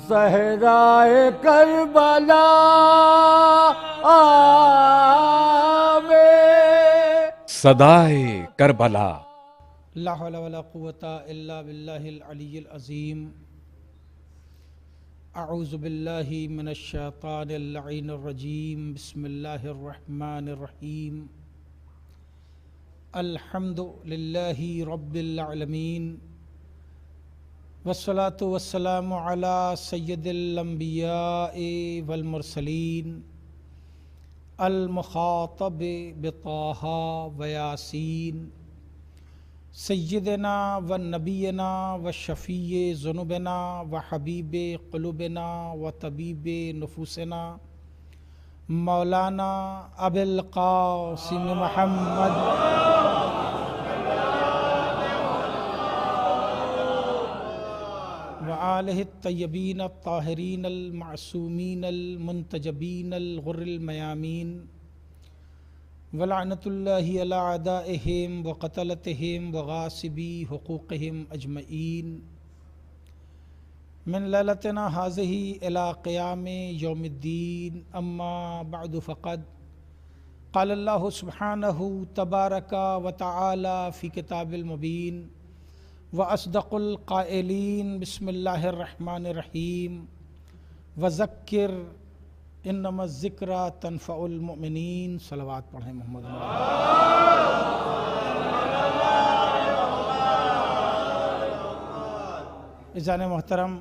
صحرائے کربلا آوے صدائے کربلا۔ لا حول ولا قوة الا باللہ العلی العظیم۔ اعوذ باللہ من الشیطان اللعین الرجیم۔ بسم اللہ الرحمن الرحیم۔ الحمد للہ رب العالمین، والصلاة والسلام علی سید الانبیاء والمرسلین، المخاطب بطہ و یاسین، سیدنا و نبینا و شفیع ذنوبنا و حبیب قلوبنا و طبیب نفوسنا، مولانا ابی القاسم محمد وآلہ الطیبین الطاہرین المعصومین المنتجبین الغر المیامین، ولعنۃ اللہ علی اعدائہم وقتلتہم وغاصبی حقوقہم اجمعین، من لیلتنا ہذہ الی قیام یوم الدین۔ اما بعد فقد قال اللہ سبحانہ تبارک و تعالی فی کتاب المبین وأصدق القائلین۔ بسم اللہ الرحمن الرحیم۔ وذکر انما الذکری تنفع المؤمنین۔ صلوات پڑھیں محمد۔ عزیزان محترم،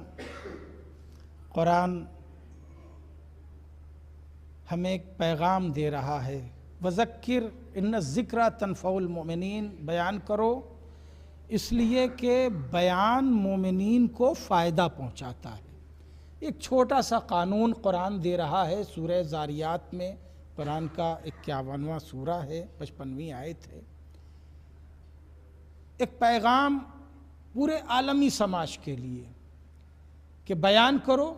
قرآن ہمیں ایک پیغام دے رہا ہے، وذکر ان الذکری تنفع المؤمنین۔ بیان کرو اس لیے کہ بیان مومنین کو فائدہ پہنچاتا ہے۔ ایک چھوٹا سا قانون قرآن دے رہا ہے سورہ زاریات میں، قرآن کا 51واں سورہ ہے، 55ویں آیت ہے۔ ایک پیغام پورے عالمی سماج کے لیے کہ بیان کرو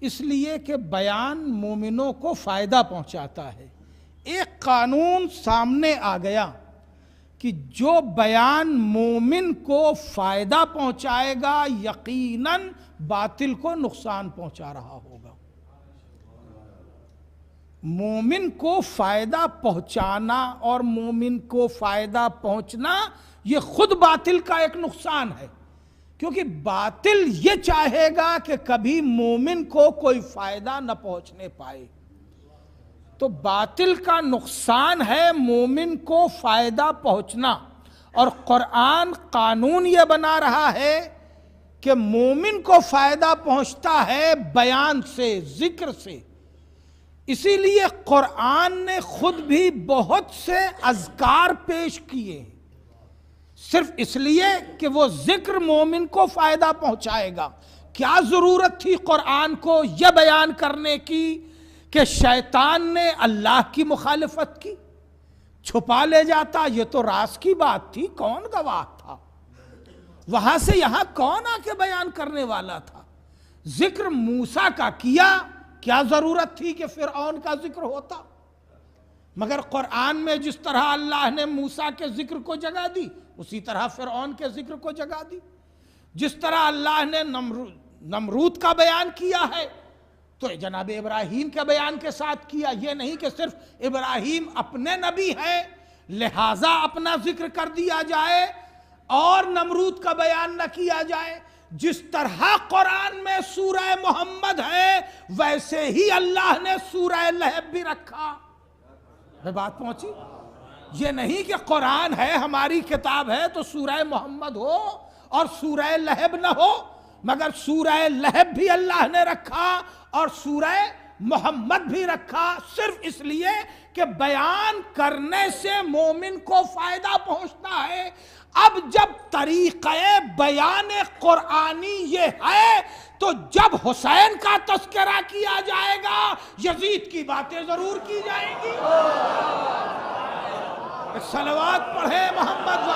اس لیے کہ بیان مومنوں کو فائدہ پہنچاتا ہے۔ ایک قانون سامنے آ گیا کہ جو بیان مومن کو فائدہ پہنچائے گا یقیناً باطل کو نقصان پہنچا رہا ہوگا۔ مومن کو فائدہ پہنچانا اور مومن کو فائدہ پہنچنا یہ خود باطل کا ایک نقصان ہے، کیونکہ باطل یہ چاہے گا کہ کبھی مومن کو کوئی فائدہ نہ پہنچنے پائے۔ تو باطل کا نقصان ہے مومن کو فائدہ پہنچنا، اور قرآن قانون یہ بنا رہا ہے کہ مومن کو فائدہ پہنچتا ہے بیان سے، ذکر سے۔ اسی لیے قرآن نے خود بھی بہت سے اذکار پیش کیے، صرف اس لیے کہ وہ ذکر مومن کو فائدہ پہنچائے گا۔ کیا ضرورت تھی قرآن کو یہ بیان کرنے کی کہ شیطان نے اللہ کی مخالفت کی؟ چھپا لے جاتا، یہ تو راز کی بات تھی، کون گواہ تھا؟ وہاں سے یہاں کون آ کے بیان کرنے والا تھا؟ ذکر موسیٰ کا کیا، کیا ضرورت تھی کہ فرعون کا ذکر ہوتا؟ مگر قرآن میں جس طرح اللہ نے موسیٰ کے ذکر کو جگہ دی، اسی طرح فرعون کے ذکر کو جگہ دی۔ جس طرح اللہ نے نمرود کا بیان کیا ہے تو جناب ابراہیم کے بیان کے ساتھ کیا۔ یہ نہیں کہ صرف ابراہیم اپنے نبی ہے لہٰذا اپنا ذکر کر دیا جائے اور نمرود کا بیان نہ کیا جائے۔ جس طرح قرآن میں سورہ محمد ہے ویسے ہی اللہ نے سورہ لہب بھی رکھا۔ بات پہنچی؟ یہ نہیں کہ قرآن ہے، ہماری کتاب ہے تو سورہ محمد ہو اور سورہ لہب نہ ہو، مگر سورہ لہب بھی اللہ نے رکھا اور سورہ محمد بھی رکھا، صرف اس لیے کہ بیان کرنے سے مومن کو فائدہ پہنچتا ہے۔ اب جب طریقہ بیان قرآنی یہ ہے تو جب حسین کا تذکرہ کیا جائے گا یزید کی باتیں ضرور کی جائیں گی۔ صلوات پڑھے محمد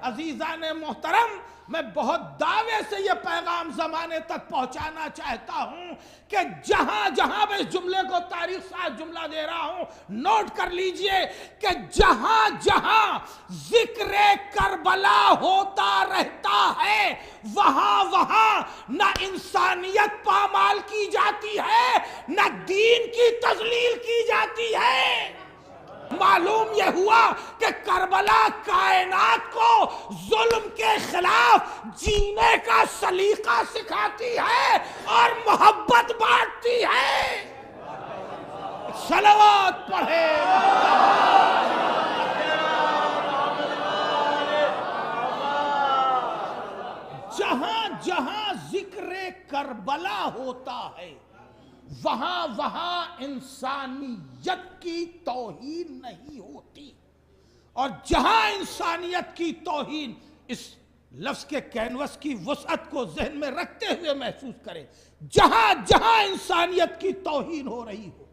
عزیزان محترم، میں بہت دعوے سے یہ پیغام زمانے تک پہنچانا چاہتا ہوں کہ جہاں جہاں میں اس جملے کو تاریخ ساز جملہ دے رہا ہوں، نوٹ کر لیجئے کہ جہاں جہاں ذکر کربلا ہوتا رہتا ہے وہاں وہاں نہ انسانیت پامال کی جاتی ہے، نہ دین کی تضلیل کی جاتی ہے۔ معلوم یہ ہوا کہ کربلا کائنات کو ظلم کے خلاف جینے کا سلیقہ سکھاتی ہے اور محبت بانٹتی ہے۔ صلوات پڑھے۔ جہاں جہاں ذکر کربلا ہوتا ہے وہاں وہاں انسانیت کی توہین نہیں ہوتی، اور جہاں انسانیت کی توہین، اس لفظ کے کینوس کی وسعت کو ذہن میں رکھتے ہوئے محسوس کریں، جہاں جہاں انسانیت کی توہین ہو رہی ہو،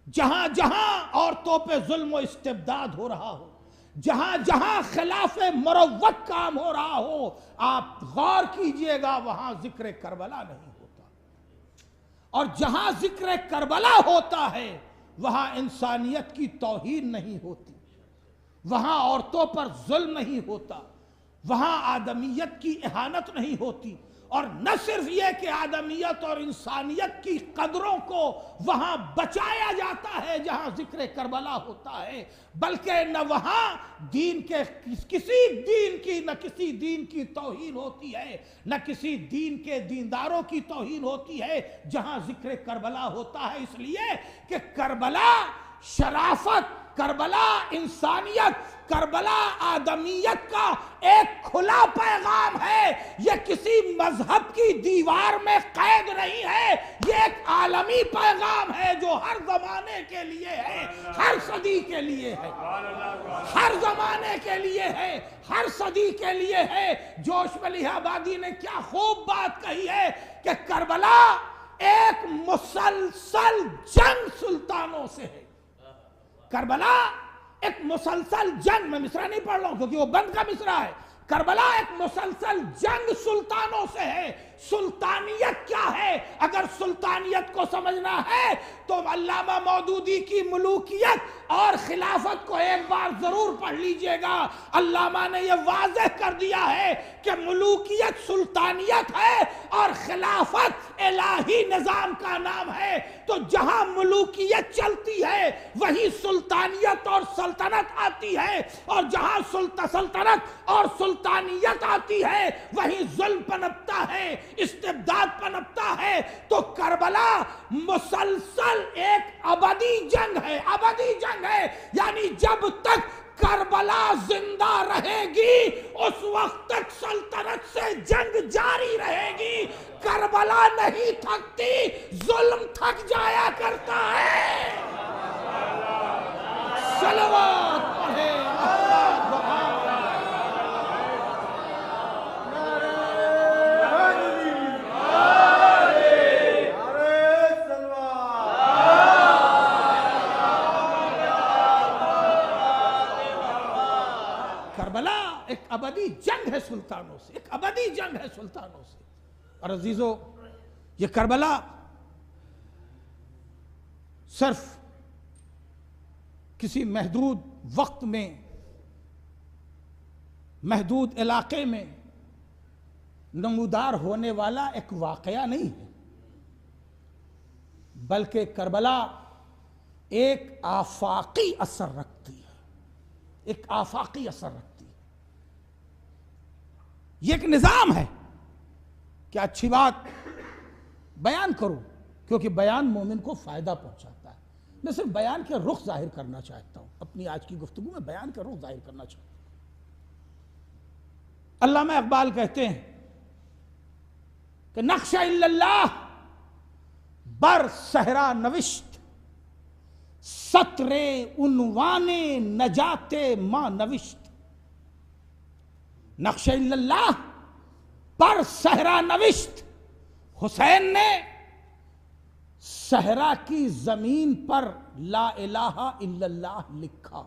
جہاں جہاں عورتوں پہ ظلم و استبداد ہو رہا ہو، جہاں جہاں خلاف مروت کام ہو رہا ہو، آپ غور کیجئے گا وہاں ذکر کربلا نہیں ہوتا، اور جہاں ذکر کربلا ہوتا ہے وہاں انسانیت کی توہین نہیں ہوتی، وہاں عورتوں پر ظلم نہیں ہوتا، وہاں آدمیت کی اہانت نہیں ہوتی، اور نہ صرف یہ کہ آدمیت اور انسانیت کی قدروں کو وہاں بچایا جاتا ہے جہاں ذکر کربلا ہوتا ہے، بلکہ نہ وہاں دین کے کسی دین کی توہین ہوتی ہے، نہ کسی دین کے دینداروں کی توہین ہوتی ہے جہاں ذکر کربلا ہوتا ہے، اس لیے کہ کربلا شرافت، کربلا انسانیت، کربلا آدمیت کا ایک کھلا پیغام ہے، یہ کسی مذہب کی دیوار میں قید نہیں ہے، یہ ایک عالمی پیغام ہے جو ہر زمانے کے لیے ہے، ہر صدی کے لیے ہے، ہر زمانے کے لیے ہے، ہر صدی کے لیے ہے۔ جوش ملیح آبادی نے کیا خوب بات کہی ہے کہ کربلا ایک مسلسل جنگ سلطانوں سے ہے، کربلا ایک مسلسل جنگ، میں مصرع نہیں پڑھ رہا ہوں کیونکہ وہ بند کا مصرع ہے، کربلا ایک مسلسل جنگ سلطانوں سے ہے۔ سلطانیت کیا ہے؟ اگر سلطانیت کو سمجھنا ہے تو علامہ مودودی کی ملوکیت اور خلافت کو ایک بار ضرور پڑھ لیجئے گا۔ علامہ نے یہ واضح کر دیا ہے کہ ملوکیت سلطانیت ہے اور خلافت الہی نظام کا نام ہے، تو جہاں ملوکیت چلتی ہے وہی سلطانیت اور سلطنت آتی ہے، اور جہاں سلطنت اور سلطانیت آتی ہے وہیں ظلم پنپتا ہے، استبداد پنپتا ہے۔ تو کربلا مسلسل ایک ابدی جنگ ہے، ابدی جنگ ہے، یعنی جب تک کربلا زندہ رہے گی اس وقت تک سلطنت سے جنگ جاری رہے گی۔ کربلا نہیں تھکتی، ظلم تھک جایا کرتا ہے۔ صلوات پڑھے۔ کربلا ایک ابدی جنگ ہے سلطانوں سے، ایک ابدی جنگ ہے سلطانوں سے۔ اور عزیزو، یہ کربلا صرف کسی محدود وقت میں، محدود علاقے میں نمودار ہونے والا ایک واقعہ نہیں ہے، بلکہ کربلا ایک آفاقی اثر رکھتی ہے، ایک آفاقی اثر رکھتی ہے۔ یہ ایک نظام ہے کہ اچھی بات بیان کروں کیونکہ بیان مومن کو فائدہ پہنچاتا ہے۔ میں صرف بیان کے رخ ظاہر کرنا چاہتا ہوں، اپنی آج کی گفتگو میں بیان کے رخ ظاہر کرنا چاہتا ہوں۔ علامہ اقبال کہتے ہیں کہ نقش الا اللہ بر صحرا نوشت، سطر عنوان نجات ما نوشت۔ نقش الا اللہ پر صحرا نوشت، حسین نے صحرا کی زمین پر لا الہ الا اللہ لکھا۔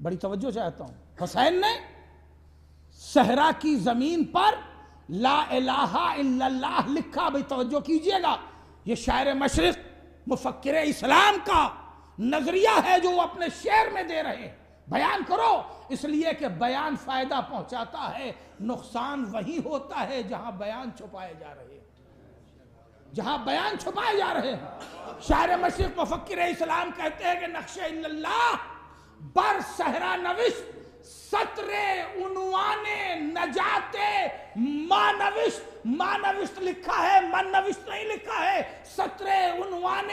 بڑی توجہ چاہتا ہوں، حسین نے صحرا کی زمین پر لا الہ الا اللہ لکھا. بھئی توجہ کیجئے گا، یہ شاعر مشرق مفکر اسلام کا نظریہ ہے جو وہ اپنے شعر میں دے رہے ہیں. بیان کرو، اس لیے کہ بیان فائدہ پہنچاتا ہے، نقصان وہی ہوتا ہے جہاں بیان چھپائے جا رہے ہیں، جہاں بیان چھپائے جا رہے ہیں. شاعر مشرق مفکر اسلام کہتے ہیں کہ نقش اللہ بر صحرا نوشت سطر عنوان نجات ما نوشت لکھا ہے، من نوشت نہیں لکھا ہے. سطر عنوان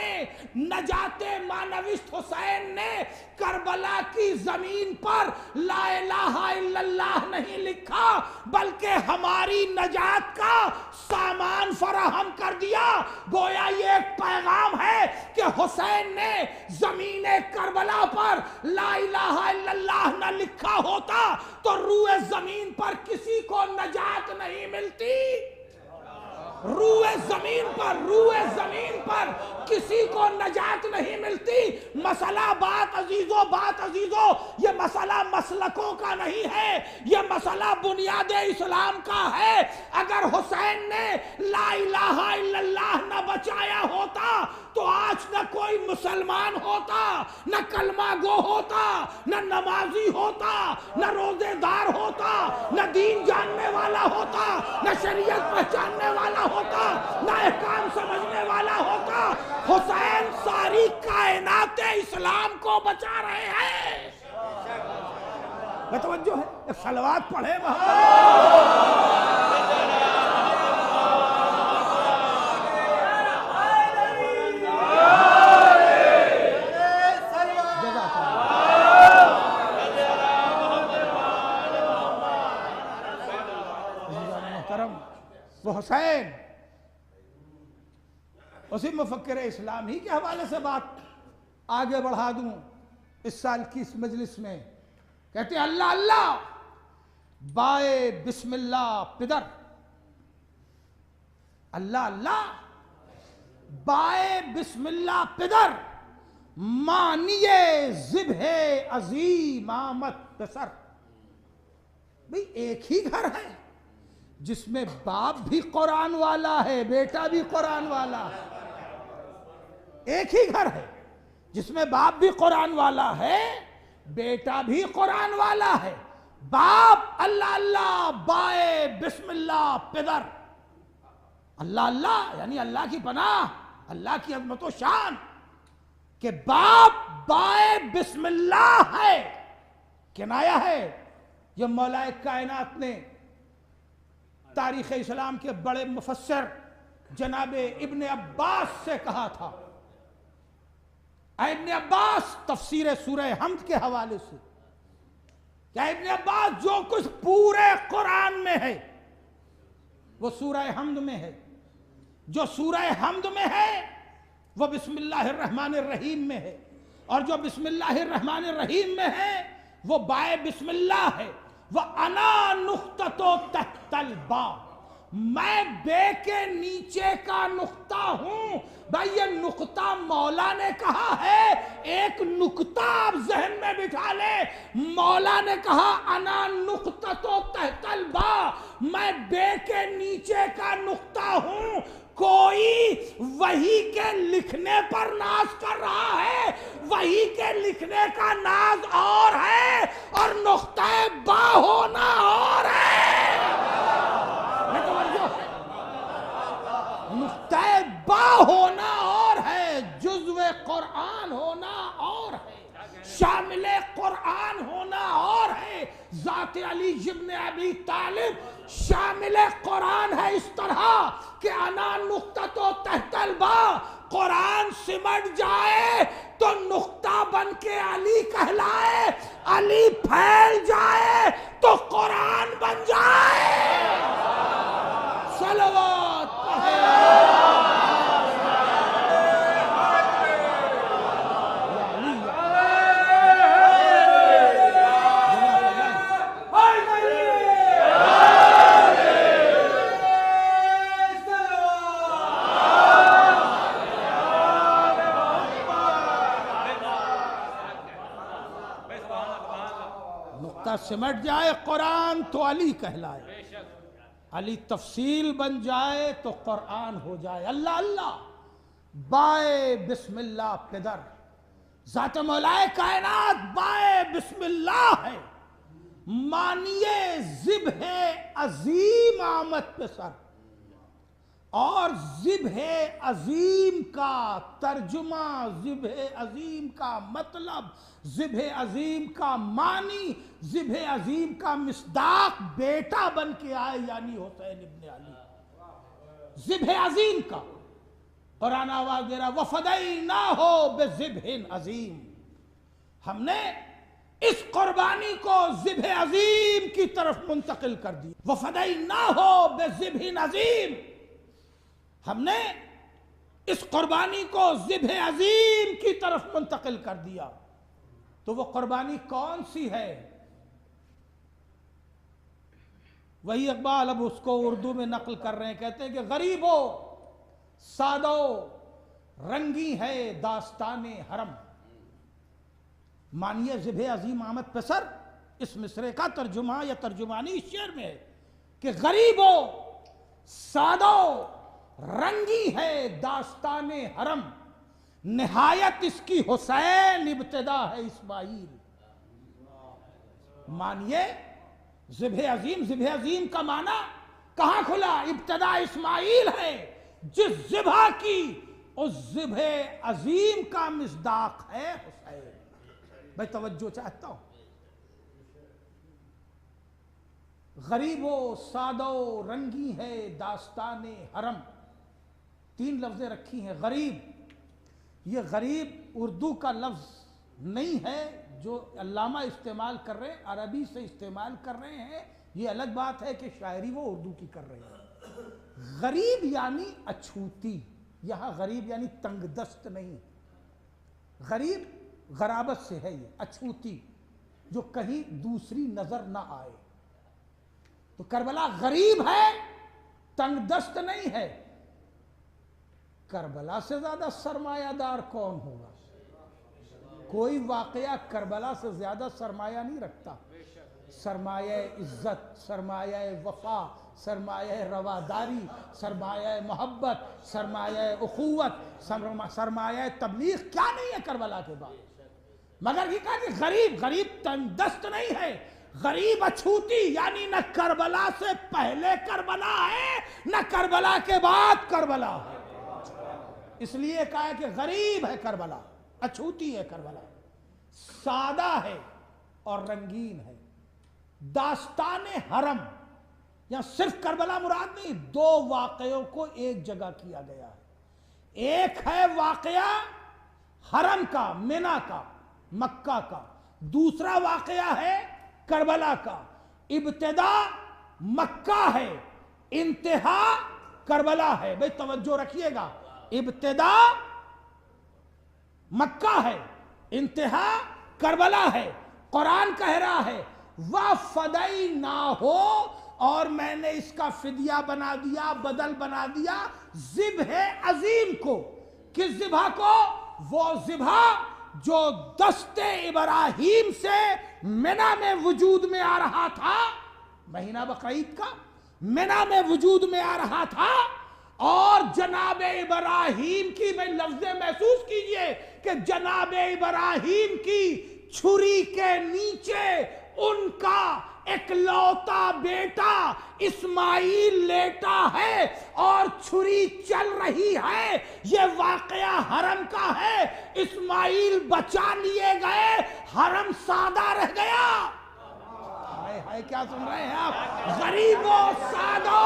نجات ما نوشت حسین نے کربلا کی زمین پر لا الہ الا اللہ نہیں لکھا، بلکہ ہماری نجات کا سامان فراہم کر دیا. گویا یہ ایک پیغام ہے کہ حسین نے زمین کربلا پر لا الہ الا اللہ نہ لکھا ہوتا تو روئے زمین پر کسی کو نجات نہیں ملتی. روئے زمین پر کسی کو نجات نہیں ملتی. مسئلہ بات عزیزو یہ مسئلہ مسلکوں کا نہیں ہے، یہ مسئلہ بنیاد اسلام کا ہے. اگر حسین نے لا الہ الا اللہ نہ بچایا ہوتا تو آج نہ کوئی مسلمان ہوتا، نہ کلمہ گو ہوتا، نہ نمازی ہوتا، نہ روزے دار ہوتا، نہ دین جاننے والا ہوتا، نہ شریعت پہچاننے والا ہوتا، نہ احکام سمجھنے والا ہوتا. حسین ساری کائنات اسلام کو بچا رہے ہیں. توجہ ہے، ایک صلوات پڑھے وہ حسین. اسی مفکر اسلام ہی کے حوالے سے بات آگے بڑھا دوں. اس سال کی اس مجلس میں کہتے ہیں اللہ اللہ بائے بسم اللہ پدر، اللہ اللہ بائے بسم اللہ پدر، مانیے ذبح عظیم آمد پسر. بھئی ایک ہی گھر ہے جس میں باپ بھی قرآن والا ہے، بیٹا بھی قرآن والا ہے. ایک ہی گھر ہے جس میں باپ بھی قرآن والا ہے، بیٹا بھی قرآن والا ہے. باپ اللہ اللہ بائے بسم اللہ پدر. اللہ اللہ یعنی اللہ کی پناہ، اللہ کی عظمت و شان کہ باپ بائے بسم اللہ ہے. کنایہ ہے. یہ مولا کائنات نے تاریخ اسلام کے بڑے مفسر جناب ابن عباس سے کہا تھا. ابن عباس تفسیر سورہ حمد کے حوالے سے کیا ابن عباس جو کچھ پورے قرآن میں ہے وہ سورہ حمد میں ہے. جو سورہ حمد میں ہے وہ بسم اللہ الرحمن الرحیم میں ہے، اور جو بسم اللہ الرحمن الرحیم میں ہے وہ بائے بسم اللہ ہے. وَأَنَا نُقْطَةُ تَحْتَ الْبَاءِ، میں بے کے نیچے کا نقطہ ہوں. بھائی یہ نقطہ مولا نے کہا ہے. ایک نقطہ آپ ذہن میں بٹھا لیں. مولا نے کہا انا نقطۃ تحت الباء، میں بے کے نیچے کا نقطہ ہوں. کوئی وحی کے لکھنے پر ناز کر رہا ہے، وحی کے لکھنے کا ناز اور ہے اور نقطہ با ہونا اور ہے. نقطہ با ہونا اور ہے، جزو قرآن ہونا اور ہے، شامل قرآن ہونا اور ہے. ذات علی ابن ابی طالب شامل قرآن ہے اس طرح کہ انا نقطۃ تحت الباء، قرآن سمٹ جائے تو نقطہ بن کے علی کہلائے، علی پھیل جائے تو قرآن بن جائے. صلوات نقطہ کا سمٹ جائے قرآن تو علی کہلائے، علی تفصیل بن جائے تو قرآن ہو جائے۔ اللہ اللہ بائے بسم اللہ پدر، ذات مولائے کائنات بائے بسم اللہ ہے، مانیے ذبح عظیم آمد پہ سر، اور ذبح عظیم کا ترجمہ، ذبح عظیم کا مطلب، ذبح عظیم کا معنی، ذبح عظیم کا مصداق بیٹا بن کے آئے، یعنی حسین ابن علی، ذبح عظیم کا۔ قرآن آواز دے رہا وَفَدَيْنَاهُ بِذِبْحٍ عظیم، ہم نے اس قربانی کو ذبح عظیم کی طرف منتقل کر دیا۔ وَفَدَيْنَاهُ بِذِبْحٍ عظیم، ہم نے اس قربانی کو ذبح عظیم کی طرف منتقل کر دیا۔ تو وہ قربانی کون سی ہے؟ وہی اقبال اب اس کو اردو میں نقل کر رہے ہیں، کہتے ہیں کہ غریبو سادو رنگی ہے داستان حرم، مانیے ذبح عظیم آمد پسر، اس مصرے کا ترجمہ یا ترجمانی اس شعر میں ہے کہ غریبو سادو رنگی ہے داستان حرم، نہایت اس کی حسین ابتدا ہے اسماعیل۔ مانیے ذبح عظیم، ذبح عظیم کا معنی کہاں کھلا؟ ابتدا اسماعیل ہے، جس ذبح کی اس ذبح عظیم کا مصداق ہے حسین۔ میں توجہ چاہتا ہوں، غریب و سادہ و رنگی ہے داستان حرم، تین لفظیں رکھی ہیں۔ غریب، یہ غریب اردو کا لفظ نہیں ہے جو علامہ استعمال کر رہے ہیں، عربی سے استعمال کر رہے ہیں، یہ الگ بات ہے کہ شاعری وہ اردو کی کر رہے ہیں۔ غریب یعنی اچھوتی، یہاں غریب یعنی تنگ دست نہیں، غریب غرابت سے ہے، یہ اچھوتی جو کہیں دوسری نظر نہ آئے۔ تو کربلا غریب ہے، تنگ دست نہیں ہے۔ کربلا سے زیادہ سرمایہ دار کون ہوگا؟ کوئی واقعہ کربلا سے زیادہ سرمایہ نہیں رکھتا۔ سرمایہ عزت، سرمایہ وفا، سرمایہ رواداری، سرمایہ محبت، سرمایہ اخوت، سرمایہ تبلیغ کیا نہیں ہے کربلا کے بعد؟ مگر یہ کہا کہ غریب، غریب تنگ دست نہیں ہے، غریب اچھوتی، یعنی نہ کربلا سے پہلے کربلا ہے نہ کربلا کے بعد کربلا ہے۔ اس لیے کہا ہے کہ غریب ہے کربلا، اچھوتی ہے کربلا، سادہ ہے اور رنگین ہے۔ داستان حرم، یہاں صرف کربلا مراد نہیں، دو واقعوں کو ایک جگہ کیا گیا ہے۔ ایک ہے واقعہ حرم کا، منی کا، مکہ کا، دوسرا واقعہ ہے کربلا کا۔ ابتدا مکہ ہے، انتہا کربلا ہے۔ بھئی توجہ رکھیے گا، ابتدا مکہ ہے، انتہا کربلا ہے۔ قرآن کہہ رہا ہے وَفَدَيْنَاهُ، اور میں نے اس کا فدیہ بنا دیا، بدل بنا دیا ذبح عظیم کو۔ کس ذبح کو؟ وہ ذبح جو دست ابراہیم سے منی میں وجود میں آ رہا تھا، مہینہ بقرعید کا منی میں وجود میں آ رہا تھا، اور جناب ابراہیم کی، میں لفظیں محسوس کیجئے کہ جناب ابراہیم کی چھری کے نیچے ان کا اکلوتا بیٹا اسماعیل لیٹا ہے اور چھری چل رہی ہے۔ یہ واقعہ حرم کا ہے، اسماعیل بچا لیے گئے، حرم سادہ رہ گیا۔ ہائے کیا سن رہے ہیں آپ؟ غریب و سادہ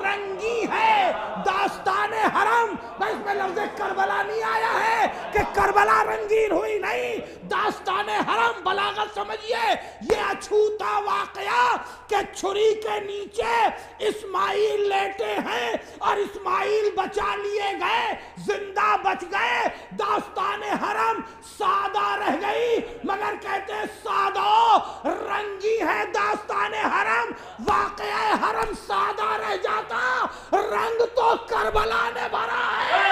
رنگی ہے داستان حرم۔ بس میں لفظ کربلا نہیں آیا ہے کہ کربلا رنگین ہوئی، نہیں، داستان حرم بلاغت سمجھیے، یہ اچھوتا واقعہ کہ چھری کے نیچے اسماعیل لیٹے ہیں اور اسماعیل بچا لیے گئے، زندہ بچ گئے، داستان حرم سادہ رہ گئی، مگر کہتے ہیں سادہ رنگی ہے داستان حرم۔ واقعہ حرم سادہ رہ جاتا، رنگ تو کربلا نے بھرا ہے۔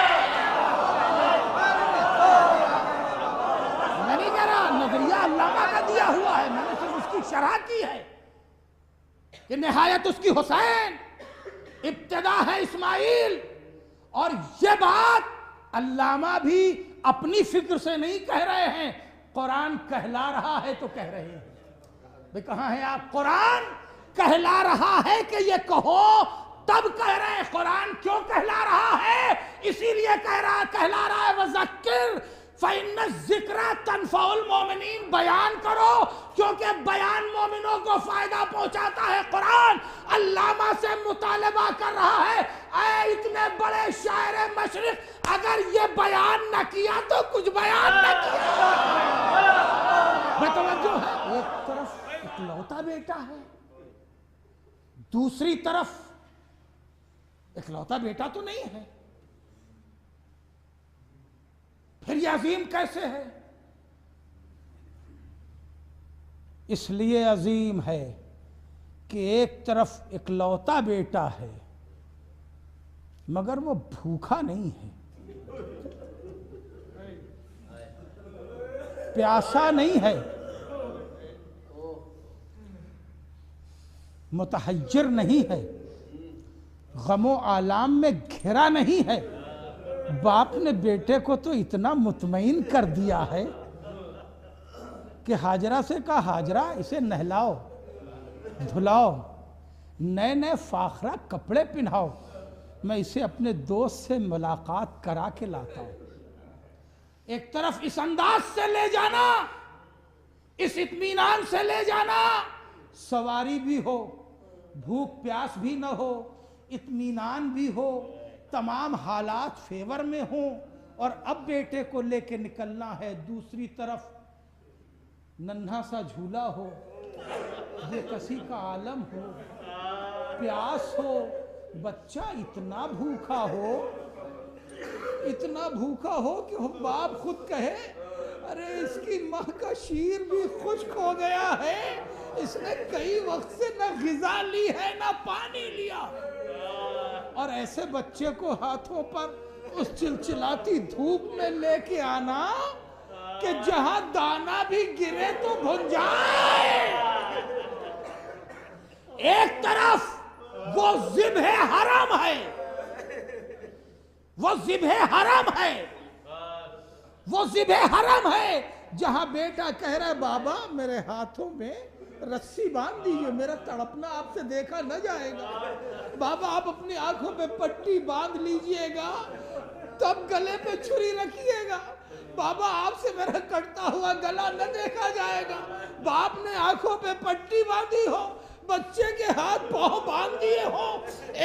میں نہیں کہہ رہا، نظریہ علامہ کا دیا ہوا ہے، میں نے صرف اس کی شرح کہ نہایت اس کی حسین، ابتدا ہے اسماعیل. اور یہ بات علامہ بھی اپنی فکر سے نہیں کہہ رہے ہیں، قرآن کہلا رہا ہے تو کہہ رہے ہیں. بھئی کہاں ہیں آپ؟ قرآن کہلا رہا ہے کہ یہ کہو تب کہہ رہے ہیں. قرآن کیوں کہلا رہا ہے؟ اسی لیے کہلا رہا ہے وَذَكِّرْ فَإِنَّ الذِّكْرَ تَنفَعُ الْمُؤْمِنِينَ. بیان کرو کیونکہ بیان مومنوں کو فائدہ پہنچاتا ہے. قرآن علامہ سے مطالبہ کر رہا ہے، اے اتنے بڑے شاعر مشرق، اگر یہ بیان نہ کیا تو کچھ بیان نہ کیا. بتوجہ ہے، ایک طرف اکلوتا بیٹا ہے، دوسری طرف اکلوتا بیٹا تو نہیں ہے، پھر یہ عظیم کیسے ہے؟ اس لیے عظیم ہے کہ ایک طرف اکلوتا بیٹا ہے مگر وہ بھوکا نہیں ہے، پیاسا نہیں ہے، متحجر نہیں ہے، غم و آلام میں گھرا نہیں ہے. باپ نے بیٹے کو تو اتنا مطمئن کر دیا ہے کہ ہاجرہ سے کہا، ہاجرہ اسے نہلاؤ دھلاؤ، نئے نئے فاخرہ کپڑے پہناؤ، میں اسے اپنے دوست سے ملاقات کرا کے لاتا ہوں. ایک طرف اس انداز سے لے جانا، اس اطمینان سے لے جانا، سواری بھی ہو، بھوک پیاس بھی نہ ہو، اطمینان بھی ہو، تمام حالات فیور میں ہوں، اور اب بیٹے کو لے کے نکلنا ہے. دوسری طرف ننھا سا جھولا ہو، بے کسی کا عالم ہو، پیاس ہو، بچہ اتنا بھوکا ہو کہ وہ باپ خود کہے ارے اس کی ماں کا شیر بھی خشک ہو گیا ہے، اس نے کئی وقت سے نہ غذا لی ہے نہ پانی لیا. اور ایسے بچے کو ہاتھوں پر اس چلچلاتی دھوپ میں لے کے آنا کہ جہاں دانا بھی گرے تو بھن جائے. ایک طرف وہ ذبح حرم ہے، وہ ذبح حرم ہے جہاں بیٹا کہہ رہا ہے بابا میرے ہاتھوں میں رسی باندھ دیجئے، میرا تڑپنا آپ سے دیکھا نہ جائے گا، بابا آپ اپنی آنکھوں پہ پٹی باندھ لیجئے گا تب گلے پہ چھری رکھیے گا، بابا آپ سے میرا کٹتا ہوا گلا نہ دیکھا جائے گا. باپ نے آنکھوں پہ پٹی باندھی ہو، بچے کے ہاتھ پاؤں باندھ دیے ہو،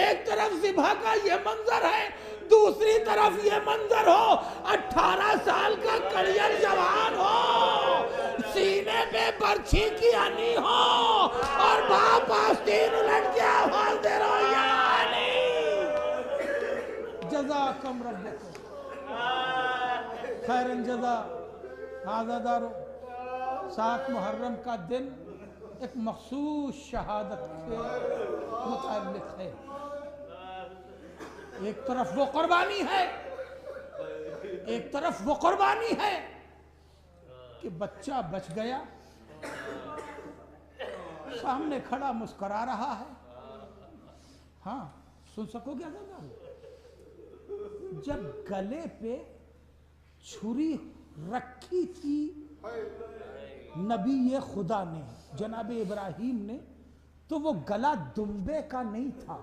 ایک طرف ذبح کا یہ منظر ہے، دوسری طرف یہ منظر ہو 18 سال کا کڑیل جوان ہو، سینے پہ برچھی کی ہنی ہو، اور باپ آستین الٹ کے آواز دے رہا ہو یا علی جزاکم ربکم خیرن جزا. عزادارو 7 محرم کا دن ایک مخصوص شہادت کے متعلق ہے. ایک طرف وہ قربانی ہے کہ بچہ بچ گیا، سامنے کھڑا مسکرا رہا ہے. ہاں سن سکو گے عزادارو، جب گلے پہ چھری رکھی تھی نبی خدا نے، جناب ابراہیم نے، تو وہ گلا دمبے کا نہیں تھا.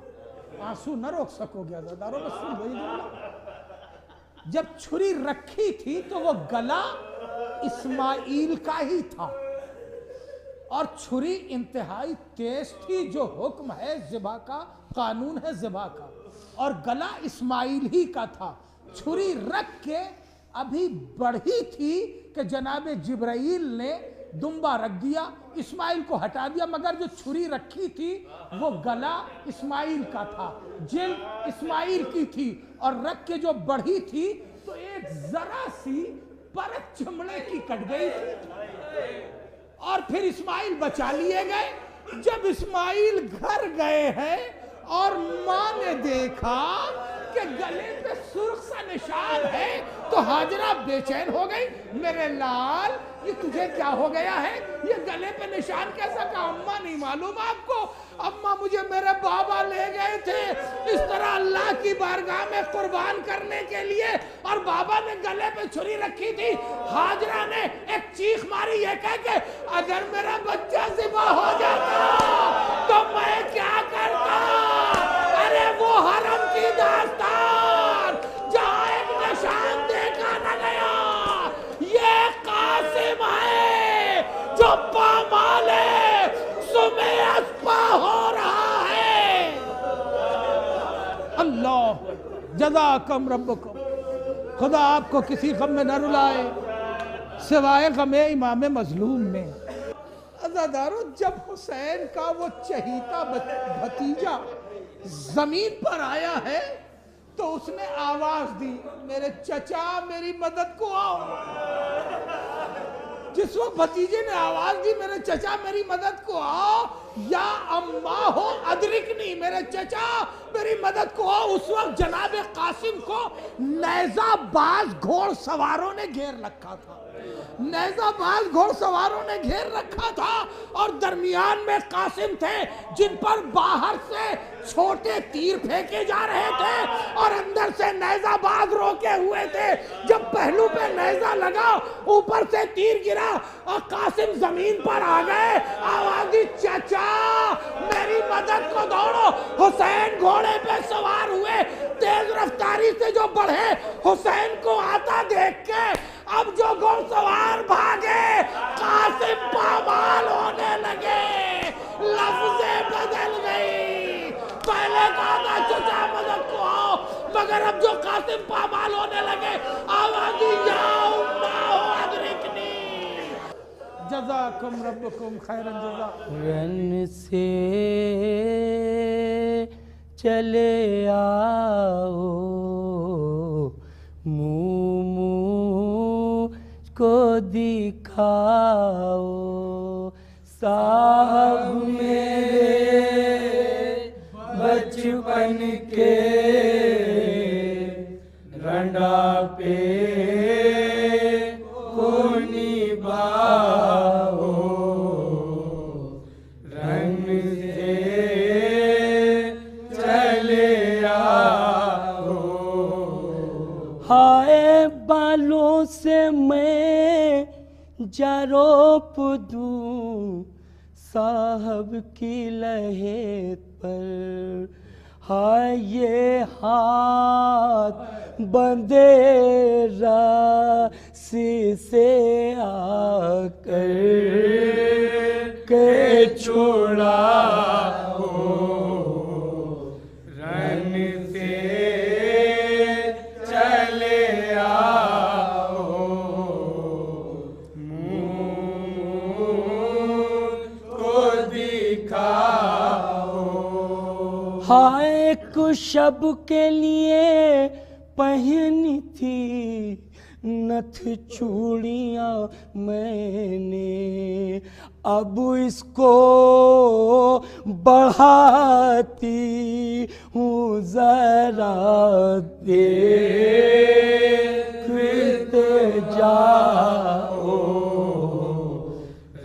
آنسو نہ روک سکو گے عزادارو، بس سن وہی جملہ. جب چھری رکھی تھی تو وہ گلا اسماعیل کا ہی تھا، اور چھری انتہائی تیز تھی، جو حکم ہے ذبح کا، قانون ہے ذبح کا، اور گلا اسماعیل ہی کا تھا. چھری رکھ کے ابھی بڑھی تھی کہ جناب جبرائیل نے دمبا رکھ دیا، اسماعیل کو ہٹا دیا، مگر جو چھری رکھی تھی وہ گلا اسماعیل کا تھا، جلد اسماعیل کی تھی، اور رکھ کے جو بڑھی تھی تو ایک ذرا سی پرت چمڑے کی کٹ گئی تھی، اور پھر اسماعیل بچا لیے گئے. جب اسماعیل گھر گئے ہیں اور ماں نے دیکھا کہ گلے پہ سرخ سا نشان ہے تو حاجرہ بے چین ہو گئی، میرے لال یہ تجھے کیا ہو گیا ہے، یہ گلے پہ نشان کیسا؟ کہا اماں نہیں معلوم آپ کو، اماں مجھے میرے بابا لے گئے تھے اس طرح اللہ کی بارگاہ میں قربان کرنے کے لیے، اور بابا نے گلے پہ چھری رکھی تھی۔ حاجرہ نے ایک چیخ ماری یہ کہہ کہ اگر میرا بچہ ذبح ہو جاتا تو میں کیا کرتا؟ ارے وہ حرم کی داستان جہاں ایک نشان دیکھا نہ گیا، یہ قاسم ہے جو پامالے سمے اسپا ہو رہا ہے۔ اللہ جزاکم ربکم، خدا آپ کو کسی غم میں نہ رلائے سوائے غم امام مظلوم میں۔ عزادارو، جب حسین کا وہ چہیتا بھتیجا زمین پر آیا ہے تو اس نے آواز دی، میرے چچا میری مدد کو آؤ۔ جس وقت بھتیجے نے آواز دی میرے چچا میری مدد کو آؤ، یا اماں ہو ادرکنی، میرے چچا میری مدد کو آؤ، اس وقت جناب قاسم کو نیزہ باز گھوڑ سواروں نے گھیر رکھا تھا، نیزہ باز گھوڑ سواروں نے گھیر رکھا تھا، اور درمیان میں قاسم تھے جن پر باہر سے چھوٹے تیر پھینکے جا رہے تھے اور اندر سے نیزہ باز روکے ہوئے تھے۔ جب پہلو پہ نیزہ لگا اوپر سے تیر گرا اور قاسم زمین پر آ گئے، آواز دی چچا میری مدد کو دوڑو۔ حسین گھوڑے پہ سوار ہوئے، تیز رفتاری سے جو بڑھے، حسین کو آتا دیکھ کے اب جو گھوڑ سوار بھاگے، قاسم پامال ہونے لگے، لفظیں بدل گئی۔ پہلے کہا تھا چچا مدد کو آؤ، مگر اب جو قاسم پامال ہونے لگے آوازی یا اماں ادرکنی۔ جزاکم ربکم خیرن جزا۔ رن سے چلے آؤ، منہ کو دکھاؤ، صاحب میرے بچپن کے رنڈا پہ کو نبھاؤ، رن سے چلے آؤ۔ ہائے بالوں سے میں جروپ دوں صاحب کی لہت پر، ہائے یہ ہاتھ بندے راسی سے آ کر کے چھوڑاؤ، رن سے چلے آؤ، منہ کو دکھاؤ۔ ہائے ایک شب کے لیے پہنی تھی نتھ چوڑیاں میں نے، اب اس کو بڑھاتی ہوں ذرا دیکھتے جاؤ،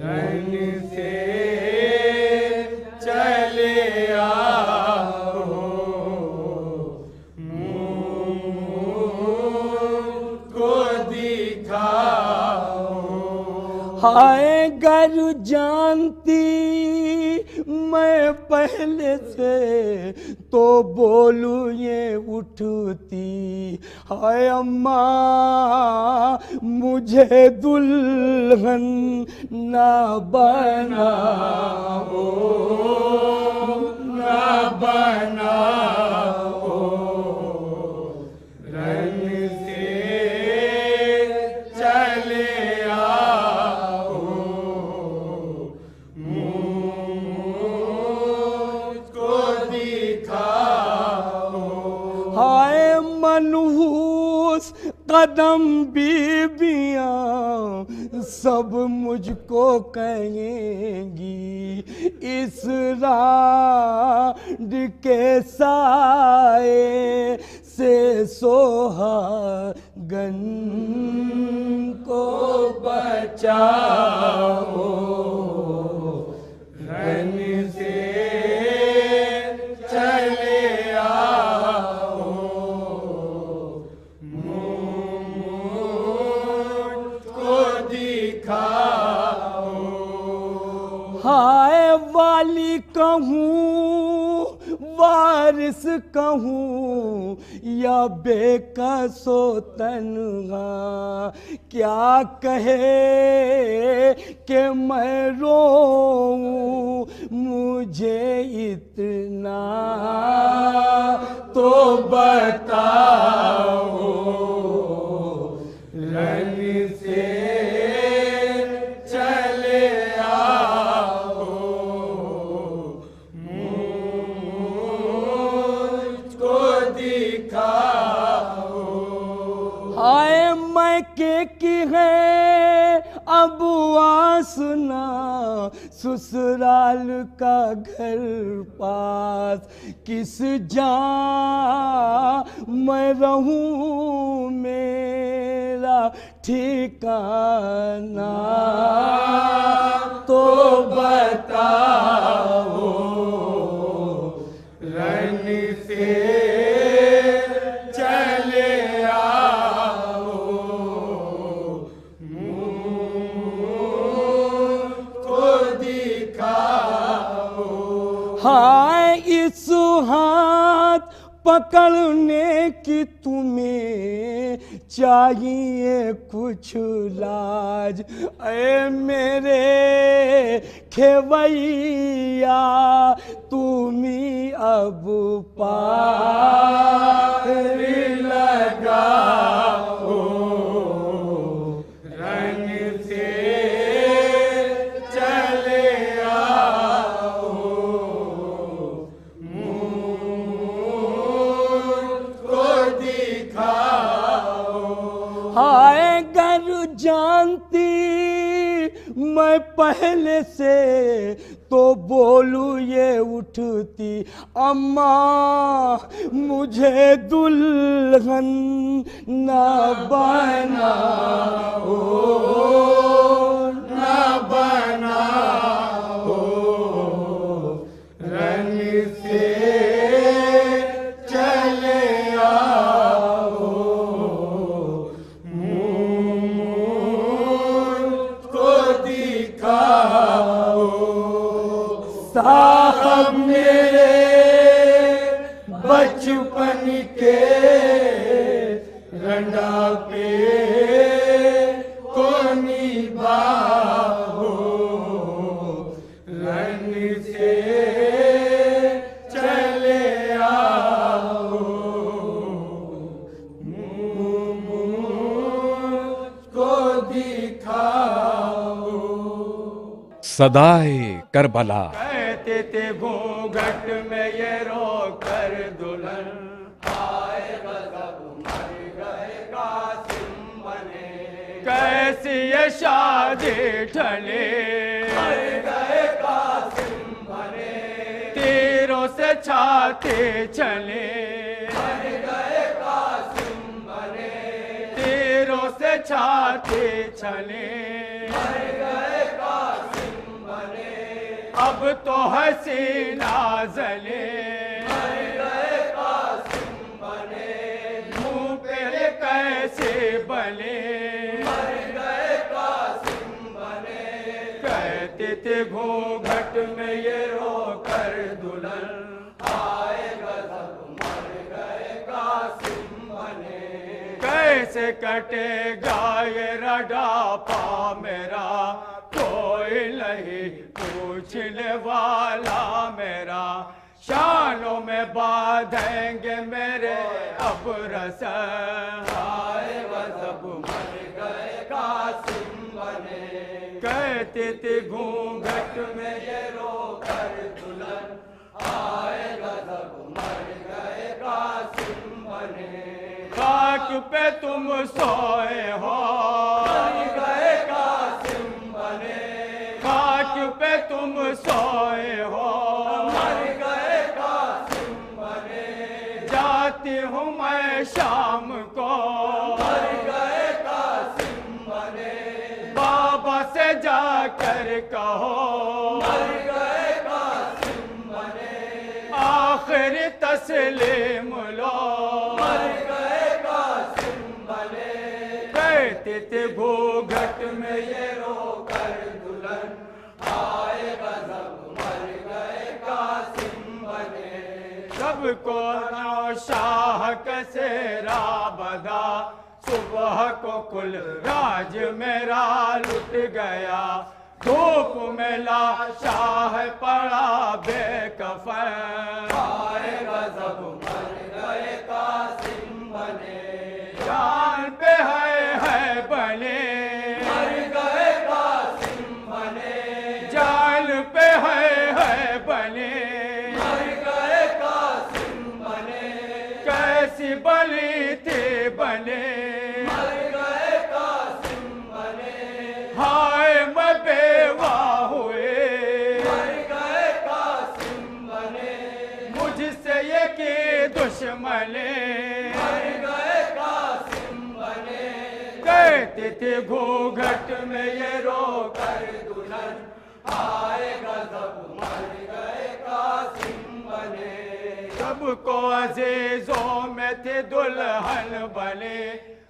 رن سے چلے آؤ، کو دکھاؤ۔ ہائے گر جانتی میں پہلے سے تو بولوں یہ اٹھتی، ہائے اماں مجھے دلہن نہ بناؤ، نہ بناؤ، رن سے چلے آؤ، کو دکھاؤ۔ ہائے منحوس قدم بیبیاں سب مجھ کو کہیں گی، اس راڈ کے سائے سے سوہاگن کو بچاؤ، رن سے چلے آؤ، مجھ کو دکھاؤ۔ ہائے والی کہوں، وارث کہوں، یا بے کس و تنہا، کیا کہے کہ میں روؤں، مجھے اتنا تو بتاؤ، رن سے چلے آؤ، مجھ کو دکھاؤ۔ ہائے میں کی ہے اب واسنا، سسرال کا گھر پاس، کس جان میں رہوں، میرا ٹھکانہ تو بتاؤ، رن سے چلے آؤ، مجھ کو دکھاؤ۔ ہائے اس ہاتھ پکڑنے کی تمہیں چاہیے کچھ لاج، اے میرے کھویا تمہیں اب پار لگاؤ، رن سے چلے آؤ، مجھ کو دکھاؤ۔ ہائے گر جانتی میں پہلے سے تو بولوں یہ اٹھتی، اماں مجھے دلہن نہ بناؤ، نہ بناؤ، رن سے چلے آؤ، مجھ کو دکھاؤ۔ صاحب میرے بچپن کے رنڈا پہ کو نبھاؤ، رن سے چلے آؤ، مجھ کو دکھاؤ۔ صدائے کربلا، کہتے تھے گھونگھٹ میں یہ رو کر دلہن، آئے غضب مر گئے قاسم بنے، کیسی یہ شادی ٹھلے، مر گئے قاسم بنے، تیروں سے چھاتے چلے، مر گئے قاسم بنے، تیروں سے چھاتے چلے، مر گئے قاسم بنے، اب تو حسینہ زلے، مر گئے قاسم بنے، منہ پہ کیسے بلے، مر گئے قاسم بنے، کہتے تھے گھونگھٹ میں یہ رو کر دلہن، آئے غضب مر گئے قاسم بنے، کیسے کٹے گا یہ رڈاپا میرا، کوئی نہیں پوچھنے والا میرا، شانوں میں باندھیں گے میرے اب رسن، آئے غضب مر گئے قاسم بنے، کہتے تھے گھونگھٹ میں یہ رو کر دلہن، آئے غضب مر گئے قاسم بنے، خاک پہ تم سوئے ہو، مر گئے قاسم بنے، خاک پہ تم سوئے ہو، مر گئے قاسم بنے، جاتی ہوں میں کر کہو مر گئے قاسم بنے آخری تسلیم لو مر گئے قاسم بنے کہتے تھے گھوگھٹ میں یہ رو کر دلہن آئے غضب مر گئے قاسم بنے سب کو نو شاہ کا سہرا بدا صبح کو کل راج میرا لٹ گیا دھوپ میں لاشاہ پڑا بے کفن آئے غضب مر گئے قاسم بنے جان پہ ہے بنے مر گئے قاسم بنے جان پہ ہے بنے مر گئے قاسم بنے کیسی بلی تھی بنے دشمنے مر گئے قاسم بنے کہتے تھے گھوگھٹ میں یہ رو کر دلہن آئے غضب مر گئے قاسم بنے سب کو عزیزوں میں تھے دلہن بنے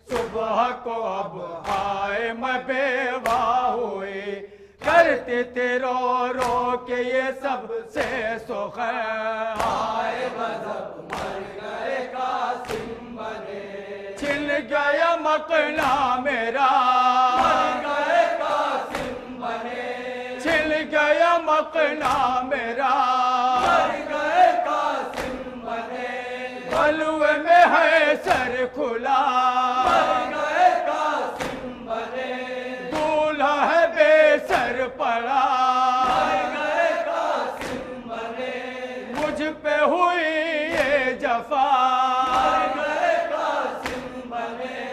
صبح کو اب آئے بیوہ ہوئے کرتے تھے رو رو کے یہ سب سے سخن آئے غضب مر گئے قاسم بنے چھن گیا مقلا میرا مر گئے قاسم بنے چھن گیا مقلا میرا مر گئے قاسم بنے بلوے میں ہے سر کھلا مر گئے قاسم بنے دولہا ہے بے سر پڑا مر گئے قاسم بنے مجھ پہ ہوئی یہ جفا مر گئے قاسم بنے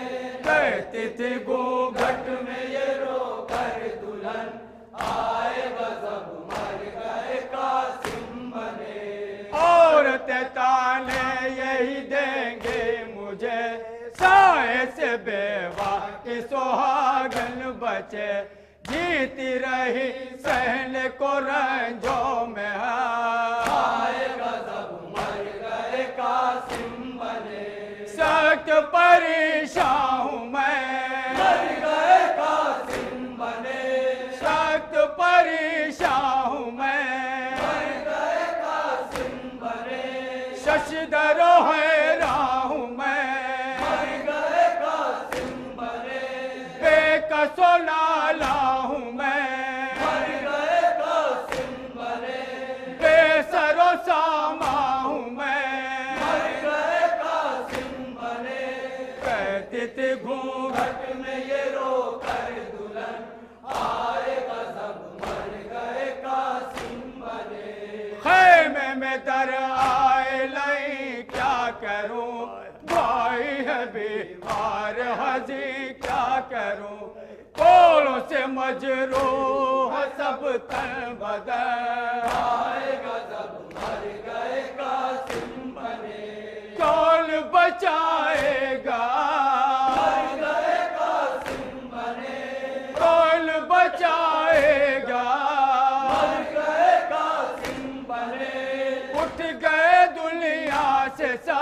کہتے تھے گھوگھٹ میں یہ رو کر دلہن آئے غضب مر گئے قاسم بنے عورتیں تانے یہی دیں گے مجھے سائے سے بیوہ کی سہاگن بچے جیتی رہی سہن کو رنجوں میں آئے غضب مر گئے قاسم بنے سخت پریشان ہوں میں مر گئے قاسم بنے سخت پریشان ہوں میں مر گئے قاسم بنے ششدر و حیران ہوں میں مر گئے قاسم بنے بے کس و نالا ہوں میں مر گئے قاسم بنے بے سر و ساما ہوں میں مر گئے قاسم بنے کہتے تھے گھوگھٹ میں یہ رو کر دلہن آئے غضب مر گئے قاسم بنے خیمے میں در آئے لئی کیا کروں بھائی ہے بیمار حزی کیا کروں کوڑوں سے مجروح سب تن بدن آئے غضب مر گئے قاسم بنے کون بچائے گا مر گئے قاسم بنے کون بچائے گا مر گئے قاسم بنے اٹھ گئے دنیا سے سب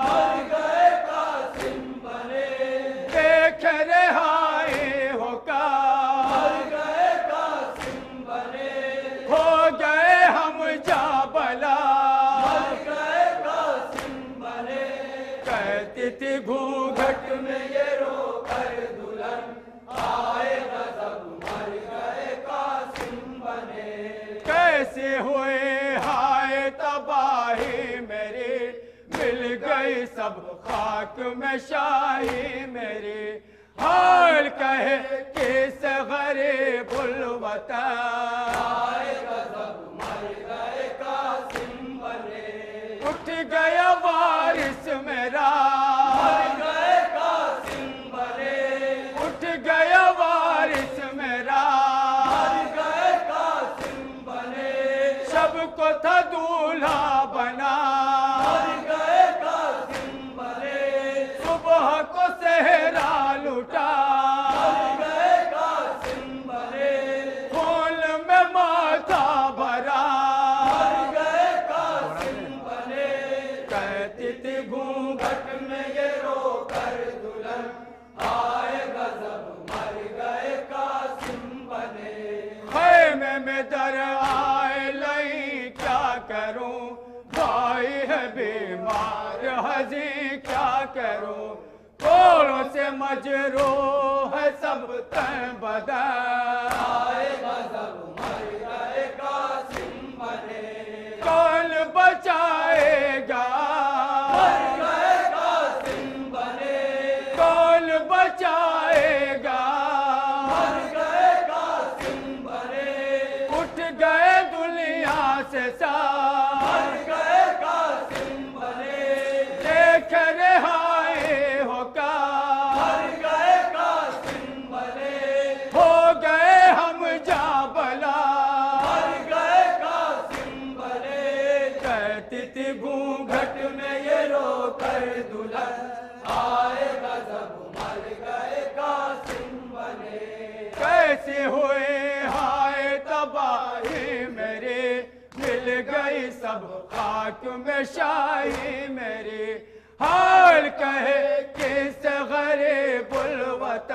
مر گئے قاسم بنے دیکھ رہائے ہو کا مر گئے قاسم بنے ہو گئے ہم جا بلا مر گئے قاسم بنے کہتی تھی گھوگھٹ میں یہ رو کر دلہن آئے غضب مر گئے قاسم بنے کیسے ہوئے ہائے تباہی میری مل گئی سب خاک میں شاہی میری حال کہے کس غریب الوطن آئے غضب مر گئے قاسم بنے اٹھ گیا وارث میرا مر گئے قاسم بنے اٹھ گیا وارث میرا مر گئے قاسم بنے سب کو تھا دولہا بنا مر گئے قاسم بنے صبح کو صحرا لٹا مر گئے قاسم بنے سے مجروح ہے سب تن بدن، آئے غضب مر گئے قاسم بنے، کون بچائے گا مر گئے قاسم بنے، کون بچائے گا مر گئے قاسم بنے، اٹھ گئے دنیا سے سارے مر گئے قاسم بنے، دیکھ رہائے ہو کا مر گئے قاسم بنے، ہو گئے ہم جا بلا مر گئے قاسم بنے، کہتی تھی گھونگھٹ میں یہ رو کر دلہن، آئے غضب مر گئے قاسم بنے، کیسے ہوئے ہائے تباہی میری، مل گئی سب خاک میں شاہی میری، حال کہے کس غریب الوطن،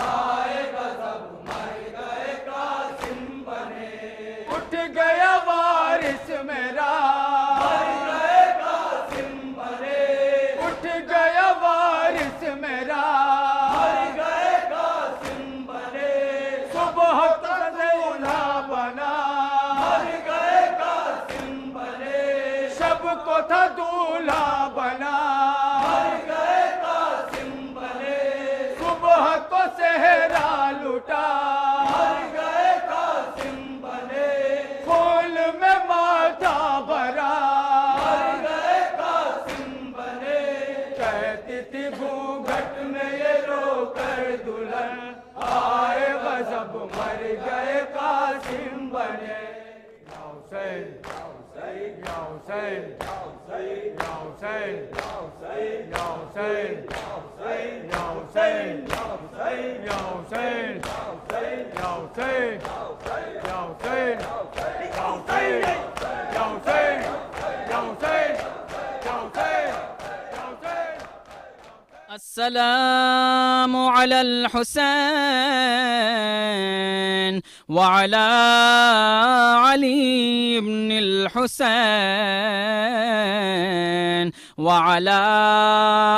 آئے غضب مر گئے قاسم بنے، اٹھ گیا وارث میرا مر گئے قاسم بنے، اٹھ گیا وارث میرا مر گئے قاسم بنے، صبح تک دولہا بنا مر گئے قاسم بنے، شب کو تھا دولہا بنا مر گئے قاسم بنے، صبح کو صحرا لٹا مر گئے قاسم بنے، خون میں ماتھا بھرا مر گئے قاسم بنے، کہتی تھی گھونگھٹ میں یہ رو کر دلہن، آئے غضب مر گئے قاسم بنے، یا حسین یا حسین یا حسین یا حسین یا حسین یا حسین یا حسین یا حسین یا حسین یا حسین یا حسین یا حسین یا حسین۔ السلام على الحسين وعلى علي بن الحسين وعلى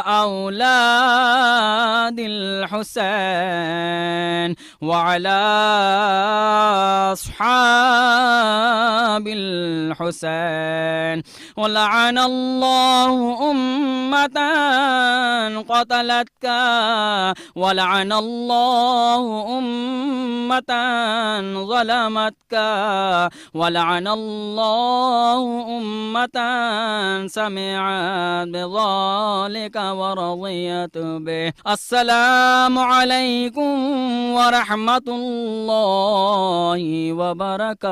أولاد الحسين وعلى أصحاب الحسين، ولعن الله أمة قتلتك، ولعن الله أمة ظلمتك، ولعن الله أمة سمعت بذلك ورضيت به۔ السلام عليكم ورحمة الله وبركاته۔